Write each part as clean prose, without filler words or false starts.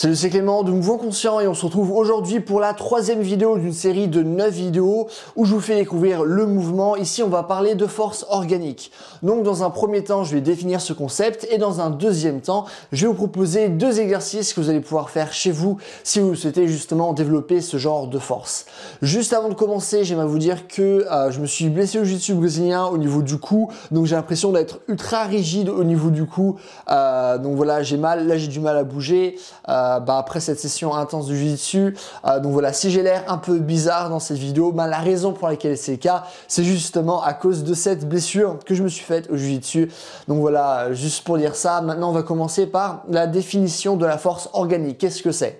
Salut, c'est Clément de Mouvement Conscient et on se retrouve aujourd'hui pour la troisième vidéo d'une série de 9 vidéos où je vous fais découvrir le mouvement. Ici, on va parler de force organique. Donc, dans un premier temps, je vais définir ce concept et dans un deuxième temps, je vais vous proposer deux exercices que vous allez pouvoir faire chez vous si vous souhaitez justement développer ce genre de force. Juste avant de commencer, j'aimerais vous dire que je me suis blessé au jiu-jitsu brésilien au niveau du cou, donc j'ai l'impression d'être ultra rigide au niveau du cou. Donc voilà, j'ai mal, là j'ai du mal à bouger. Après cette session intense de jiu-jitsu. Donc voilà, si j'ai l'air un peu bizarre dans cette vidéo, la raison pour laquelle c'est le cas, c'est justement à cause de cette blessure que je me suis faite au jiu-jitsu. Donc voilà, juste pour dire ça, maintenant on va commencer par la définition de la force organique. Qu'est-ce que c'est?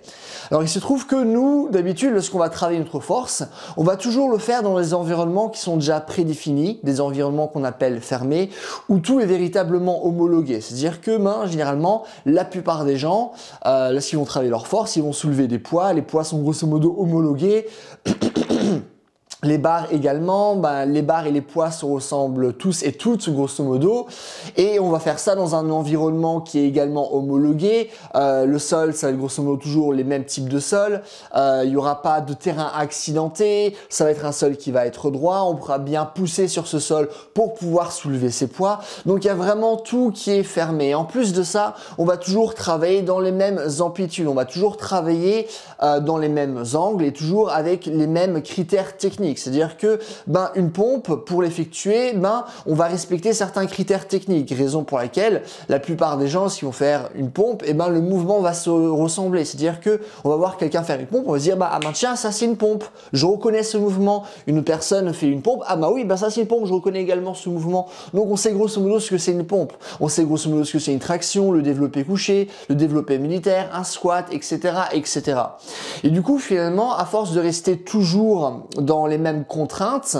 Alors il se trouve que nous, d'habitude, lorsqu'on va travailler notre force, on va toujours le faire dans des environnements qui sont déjà prédéfinis, des environnements qu'on appelle fermés, où tout est véritablement homologué. C'est-à-dire que généralement, la plupart des gens, lorsqu'ils vont travailler leur force, ils vont soulever des poids, les poids sont grosso modo homologués. Les barres également, les barres et les poids se ressemblent tous et toutes grosso modo, et on va faire ça dans un environnement qui est également homologué. Le sol, ça va être grosso modo toujours les mêmes types de sol, il n'y aura pas de terrain accidenté, ça va être un sol qui va être droit, on pourra bien pousser sur ce sol pour pouvoir soulever ses poids. Donc il y a vraiment tout qui est fermé. En plus de ça, on va toujours travailler dans les mêmes amplitudes, on va toujours travailler dans les mêmes angles et toujours avec les mêmes critères techniques. C'est-à-dire que une pompe, pour l'effectuer, on va respecter certains critères techniques, raison pour laquelle la plupart des gens, s'ils vont faire une pompe, le mouvement va se ressembler. C'est-à-dire que on va voir quelqu'un faire une pompe, on va se dire tiens, ça c'est une pompe, je reconnais ce mouvement. Une personne fait une pompe, oui, ça c'est une pompe, je reconnais également ce mouvement. Donc on sait grosso modo ce que c'est une pompe, on sait grosso modo ce que c'est une traction, le développé couché, le développé militaire, un squat, etc., etc. Et du coup, finalement, à force de rester toujours dans les mêmes contraintes,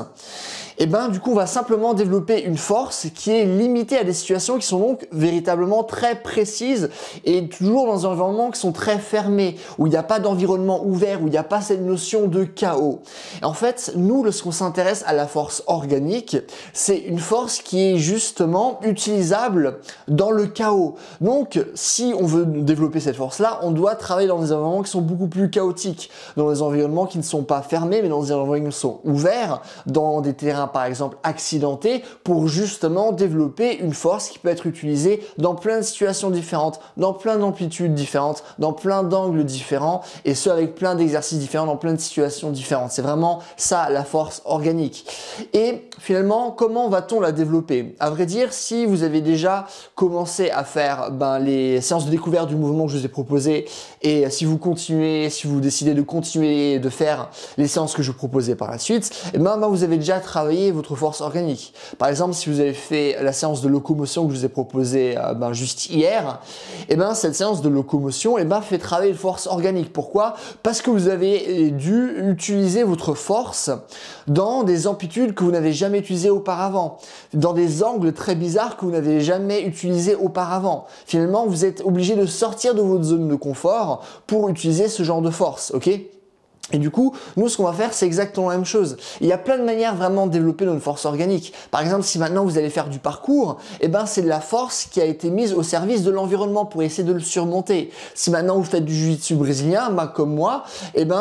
du coup, on va simplement développer une force qui est limitée à des situations qui sont donc véritablement très précises et toujours dans des environnements qui sont très fermés, où il n'y a pas d'environnement ouvert, où il n'y a pas cette notion de chaos. Et en fait, nous, lorsqu'on s'intéresse à la force organique, c'est une force qui est justement utilisable dans le chaos. Donc, si on veut développer cette force-là, on doit travailler dans des environnements qui sont beaucoup plus chaotiques, dans des environnements qui ne sont pas fermés, mais dans des environnements qui sont ouverts, dans des terrains par exemple accidentés, pour justement développer une force qui peut être utilisée dans plein de situations différentes, dans plein d'amplitudes différentes, dans plein d'angles différents, et ce avec plein d'exercices différents, dans plein de situations différentes. C'est vraiment ça la force organique. Et finalement, comment va-t-on la développer? À vrai dire, si vous avez déjà commencé à faire les séances de découverte du mouvement que je vous ai proposées, et si vous continuez, si vous décidez de continuer de faire les séances que je vous proposais par la suite, vous avez déjà travaillé votre force organique. Par exemple, si vous avez fait la séance de locomotion que je vous ai proposée juste hier, cette séance de locomotion fait travailler une force organique. Pourquoi? Parce que vous avez dû utiliser votre force dans des amplitudes que vous n'avez jamais utilisées auparavant, dans des angles très bizarres que vous n'avez jamais utilisés auparavant. Finalement, vous êtes obligé de sortir de votre zone de confort pour utiliser ce genre de force, ok? Et du coup, nous, ce qu'on va faire, c'est exactement la même chose. Il y a plein de manières vraiment de développer notre force organique. Par exemple, si maintenant vous allez faire du parcours, c'est de la force qui a été mise au service de l'environnement pour essayer de le surmonter. Si maintenant vous faites du jiu-jitsu brésilien, comme moi,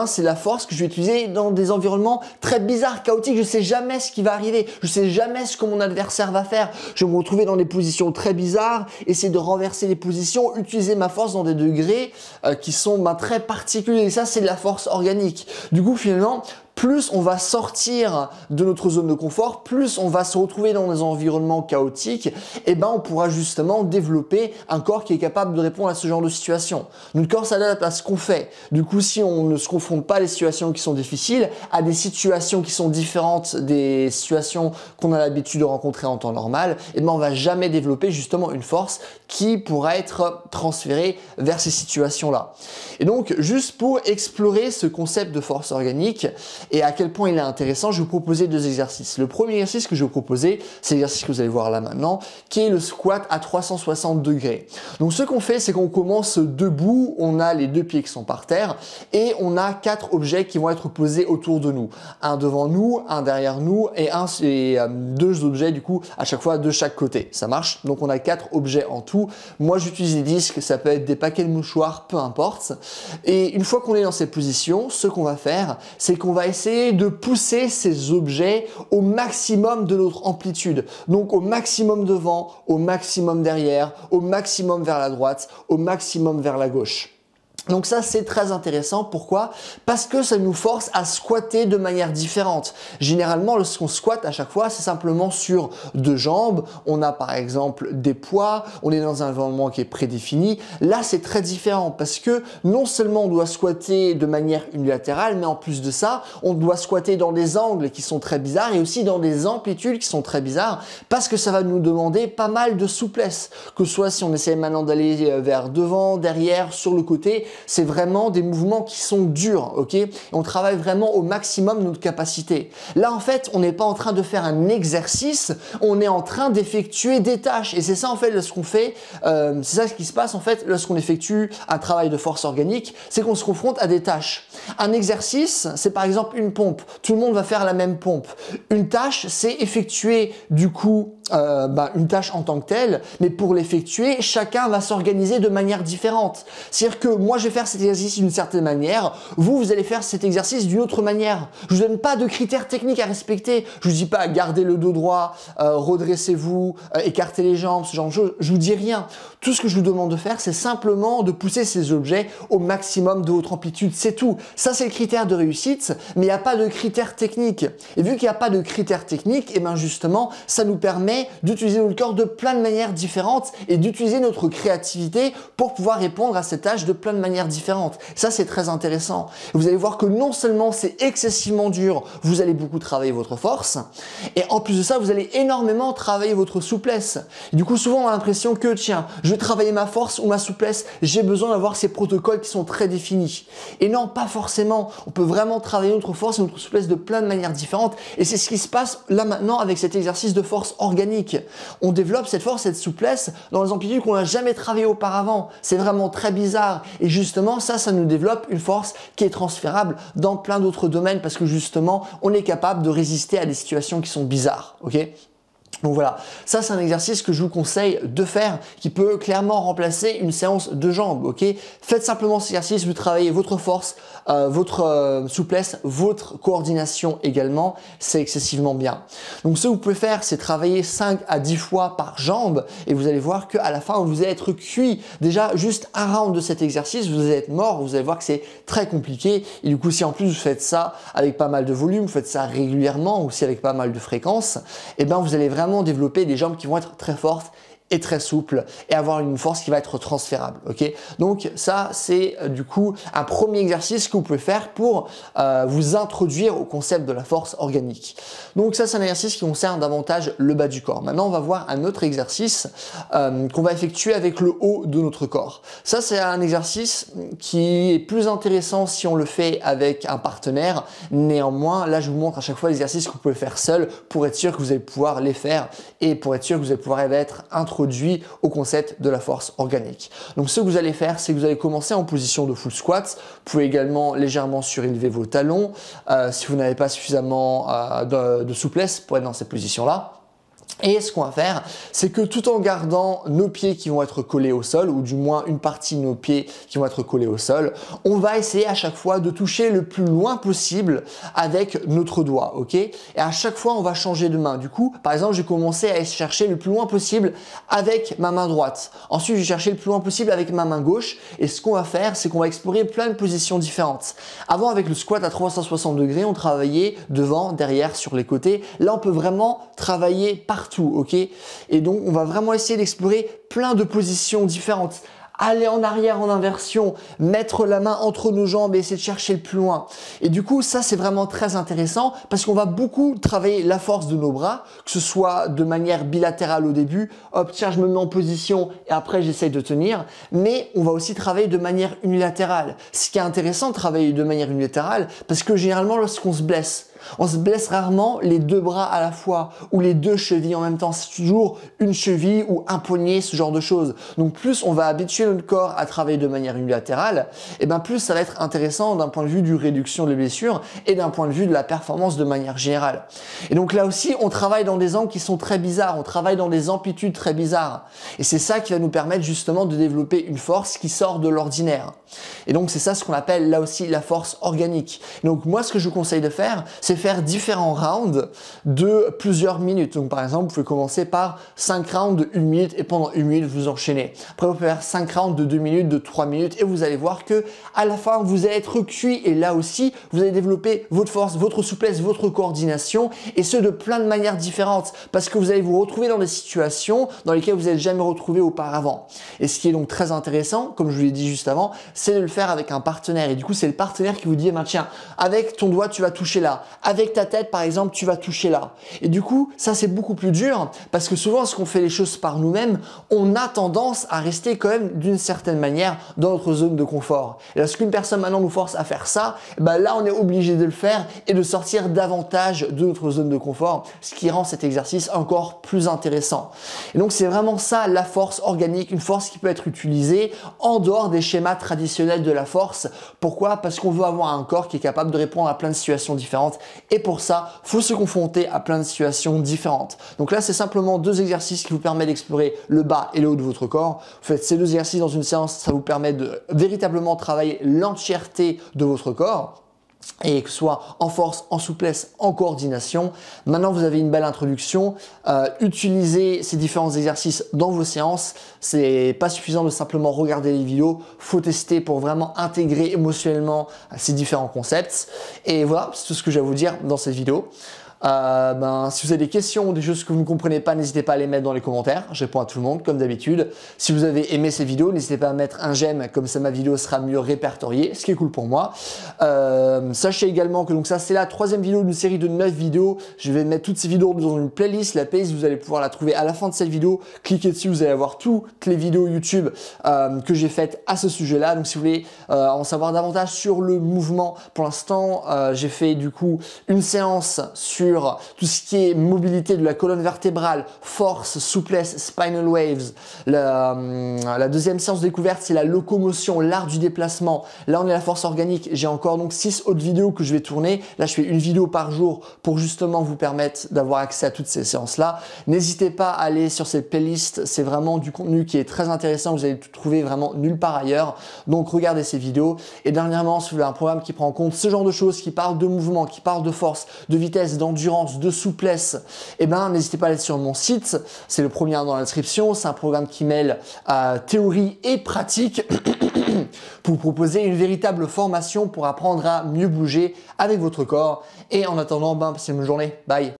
c'est la force que je vais utiliser dans des environnements très bizarres, chaotiques. Je sais jamais ce qui va arriver. Je sais jamais ce que mon adversaire va faire. Je vais me retrouver dans des positions très bizarres, essayer de renverser les positions, utiliser ma force dans des degrés qui sont très particuliers. Et ça, c'est de la force organique. Du coup, finalement, plus on va sortir de notre zone de confort, plus on va se retrouver dans des environnements chaotiques, on pourra justement développer un corps qui est capable de répondre à ce genre de situation. Notre corps s'adapte à ce qu'on fait. Du coup, si on ne se confronte pas à des situations qui sont difficiles, à des situations qui sont différentes des situations qu'on a l'habitude de rencontrer en temps normal, on va jamais développer justement une force qui pourra être transférée vers ces situations-là. Et donc, juste pour explorer ce concept de force organique, Et à quel point il est intéressant, je vais vous proposer deux exercices. Le premier exercice que je vais vous proposer, c'est l'exercice que vous allez voir là maintenant, qui est le squat à 360 degrés. Donc ce qu'on fait, c'est qu'on commence debout, on a les deux pieds qui sont par terre et on a 4 objets qui vont être posés autour de nous. Un devant nous, un derrière nous et deux objets du coup à chaque fois de chaque côté. Ça marche? Donc on a 4 objets en tout. Moi j'utilise des disques, ça peut être des paquets de mouchoirs, peu importe. Et une fois qu'on est dans cette position, ce qu'on va faire, c'est qu'on va essayer de pousser ces objets au maximum de notre amplitude. Donc au maximum devant, au maximum derrière, au maximum vers la droite, au maximum vers la gauche. Donc ça c'est très intéressant, pourquoi? Parce que ça nous force à squatter de manière différente. Généralement lorsqu'on squatte à chaque fois c'est simplement sur 2 jambes, on a par exemple des poids, on est dans un environnement qui est prédéfini. Là c'est très différent parce que non seulement on doit squatter de manière unilatérale, mais en plus de ça on doit squatter dans des angles qui sont très bizarres et aussi dans des amplitudes qui sont très bizarres parce que ça va nous demander pas mal de souplesse, que ce soit si on essaie maintenant d'aller vers devant, derrière, sur le côté. C'est vraiment des mouvements qui sont durs, ok? Et on travaille vraiment au maximum notre capacité. Là, en fait, on n'est pas en train de faire un exercice, on est en train d'effectuer des tâches. Et c'est ça, en fait, lorsqu'on fait, c'est ça ce qui se passe, en fait, lorsqu'on effectue un travail de force organique, c'est qu'on se confronte à des tâches. Un exercice, c'est par exemple une pompe. Tout le monde va faire la même pompe. Une tâche, c'est effectuer, du coup, une tâche en tant que telle, mais pour l'effectuer, chacun va s'organiser de manière différente. C'est-à-dire que moi, je vais faire cet exercice d'une certaine manière, vous allez faire cet exercice d'une autre manière. Je vous donne pas de critères techniques à respecter. Je vous dis pas gardez le dos droit, redressez-vous, écartez les jambes, ce genre de choses. Je vous dis rien. Tout ce que je vous demande de faire, c'est simplement de pousser ces objets au maximum de votre amplitude. C'est tout. Ça, c'est le critère de réussite, mais il n'y a pas de critères techniques. Et vu qu'il n'y a pas de critères techniques, et bien justement, ça nous permet d'utiliser notre corps de plein de manières différentes et d'utiliser notre créativité pour pouvoir répondre à ces tâches de plein de manières différentes. Ça, c'est très intéressant. Vous allez voir que non seulement c'est excessivement dur, vous allez beaucoup travailler votre force, et en plus de ça, vous allez énormément travailler votre souplesse. Et du coup, souvent, on a l'impression que, tiens, je vais travailler ma force ou ma souplesse, j'ai besoin d'avoir ces protocoles qui sont très définis. Et non, pas forcément. On peut vraiment travailler notre force et notre souplesse de plein de manières différentes, et c'est ce qui se passe là maintenant avec cet exercice de force organique. On développe cette force, cette souplesse dans les amplitudes qu'on n'a jamais travaillé auparavant. C'est vraiment très bizarre. Et justement, ça nous développe une force qui est transférable dans plein d'autres domaines parce que justement, on est capable de résister à des situations qui sont bizarres. Ok ? Donc voilà, ça c'est un exercice que je vous conseille de faire qui peut clairement remplacer une séance de jambes, ok? Faites simplement cet exercice, vous travaillez votre force, votre souplesse, votre coordination également, c'est excessivement bien. Donc ce que vous pouvez faire, c'est travailler 5 à 10 fois par jambe et vous allez voir qu'à la fin, vous allez être cuit. Déjà, juste un round de cet exercice, vous allez être mort, vous allez voir que c'est très compliqué. Et du coup, si en plus vous faites ça avec pas mal de volume, vous faites ça régulièrement, aussi avec pas mal de fréquences, et bien vous allez vraiment développer des jambes qui vont être très fortes et très souple et avoir une force qui va être transférable. Ok, donc ça c'est du coup un premier exercice que vous pouvez faire pour vous introduire au concept de la force organique. Donc ça c'est un exercice qui concerne davantage le bas du corps. Maintenant on va voir un autre exercice qu'on va effectuer avec le haut de notre corps. Ça c'est un exercice qui est plus intéressant si on le fait avec un partenaire. Néanmoins là je vous montre à chaque fois l'exercice que vous pouvez faire seul pour être sûr que vous allez pouvoir les faire et pour être sûr que vous allez pouvoir être introduit au concept de la force organique. Donc ce que vous allez faire, c'est que vous allez commencer en position de full squat. Vous pouvez également légèrement surélever vos talons si vous n'avez pas suffisamment de souplesse pour être dans cette position-là. Et ce qu'on va faire, c'est que tout en gardant nos pieds qui vont être collés au sol, ou du moins une partie de nos pieds qui vont être collés au sol, on va essayer à chaque fois de toucher le plus loin possible avec notre doigt, ok? Et à chaque fois, on va changer de main. Du coup, par exemple, je vais commencer à chercher le plus loin possible avec ma main droite. Ensuite, je vais chercher le plus loin possible avec ma main gauche. Et ce qu'on va faire, c'est qu'on va explorer plein de positions différentes. Avant, avec le squat à 360 degrés, on travaillait devant, derrière, sur les côtés. Là, on peut vraiment travailler partout. Ok, et donc on va vraiment essayer d'explorer plein de positions différentes. aller en arrière en inversion, mettre la main entre nos jambes et essayer de chercher le plus loin. Et du coup, ça c'est vraiment très intéressant parce qu'on va beaucoup travailler la force de nos bras, que ce soit de manière bilatérale au début, hop, tiens, je me mets en position et après j'essaye de tenir, mais on va aussi travailler de manière unilatérale. Ce qui est intéressant de travailler de manière unilatérale parce que généralement lorsqu'on se blesse, on se blesse rarement les deux bras à la fois ou les deux chevilles en même temps. C'est toujours une cheville ou un poignet, ce genre de choses. Donc plus on va habituer notre corps à travailler de manière unilatérale, et bien plus ça va être intéressant d'un point de vue du réduction des blessures et d'un point de vue de la performance de manière générale. Et donc là aussi, on travaille dans des angles qui sont très bizarres, on travaille dans des amplitudes très bizarres. Et c'est ça qui va nous permettre justement de développer une force qui sort de l'ordinaire. Et donc c'est ça ce qu'on appelle là aussi la force organique. Donc moi ce que je vous conseille de faire, c'est faire différents rounds de plusieurs minutes. Donc par exemple, vous pouvez commencer par 5 rounds de 1 minute et pendant 1 minute, vous enchaînez. Après, vous pouvez faire 5 rounds de 2 minutes, de 3 minutes et vous allez voir que à la fin, vous allez être cuit et là aussi, vous allez développer votre force, votre souplesse, votre coordination et ce de plein de manières différentes parce que vous allez vous retrouver dans des situations dans lesquelles vous n'êtes jamais retrouvé auparavant. Et ce qui est donc très intéressant, comme je vous l'ai dit juste avant, c'est de le faire avec un partenaire. Et du coup, c'est le partenaire qui vous dit, tiens, avec ton doigt, tu vas toucher là. Avec ta tête, par exemple, tu vas toucher là. Et du coup, ça, c'est beaucoup plus dur parce que souvent, lorsqu'on fait les choses par nous-mêmes, on a tendance à rester quand même d'une certaine manière dans notre zone de confort. Et lorsqu'une personne maintenant nous force à faire ça, là, on est obligé de le faire et de sortir davantage de notre zone de confort, ce qui rend cet exercice encore plus intéressant. Et donc, c'est vraiment ça, la force organique, une force qui peut être utilisée en dehors des schémas traditionnels de la force. Pourquoi? Parce qu'on veut avoir un corps qui est capable de répondre à plein de situations différentes. Et pour ça, il faut se confronter à plein de situations différentes. Donc là, c'est simplement 2 exercices qui vous permettent d'explorer le bas et le haut de votre corps. Vous faites ces 2 exercices dans une séance, ça vous permet de véritablement travailler l'entièreté de votre corps. Et que ce soit en force, en souplesse, en coordination. Maintenant, vous avez une belle introduction. Utilisez ces différents exercices dans vos séances. C'est pas suffisant de simplement regarder les vidéos. Faut tester pour vraiment intégrer émotionnellement ces différents concepts. Et voilà, c'est tout ce que j'ai à vous dire dans cette vidéo. Si vous avez des questions ou des choses que vous ne comprenez pas, n'hésitez pas à les mettre dans les commentaires. Je réponds à tout le monde comme d'habitude. Si vous avez aimé ces vidéos, n'hésitez pas à mettre un j'aime, comme ça ma vidéo sera mieux répertoriée, ce qui est cool pour moi. Sachez également que donc ça c'est la 3e vidéo d'une série de 9 vidéos. Je vais mettre toutes ces vidéos dans une playlist. La playlist, vous allez pouvoir la trouver à la fin de cette vidéo. Cliquez dessus, vous allez avoir toutes les vidéos YouTube que j'ai faites à ce sujet-là. Donc si vous voulez en savoir davantage sur le mouvement, pour l'instant j'ai fait du coup une séance sur tout ce qui est mobilité de la colonne vertébrale, force, souplesse, spinal waves. La 2e séance de découverte, c'est la locomotion, l'art du déplacement. Là, on est à la force organique. J'ai encore donc 6 autres vidéos que je vais tourner. Là, je fais une vidéo par jour pour justement vous permettre d'avoir accès à toutes ces séances-là. N'hésitez pas à aller sur cette playlist. C'est vraiment du contenu qui est très intéressant. Vous allez tout trouver vraiment nulle part ailleurs. Donc, regardez ces vidéos. Et dernièrement, si vous voulez un programme qui prend en compte ce genre de choses, qui parle de mouvement, qui parle de force, de vitesse, d'endurance, de souplesse, n'hésitez pas à aller sur mon site. C'est le premier lien dans la description. C'est un programme qui mêle théorie et pratique pour vous proposer une véritable formation pour apprendre à mieux bouger avec votre corps. Et en attendant, passez une bonne journée. Bye.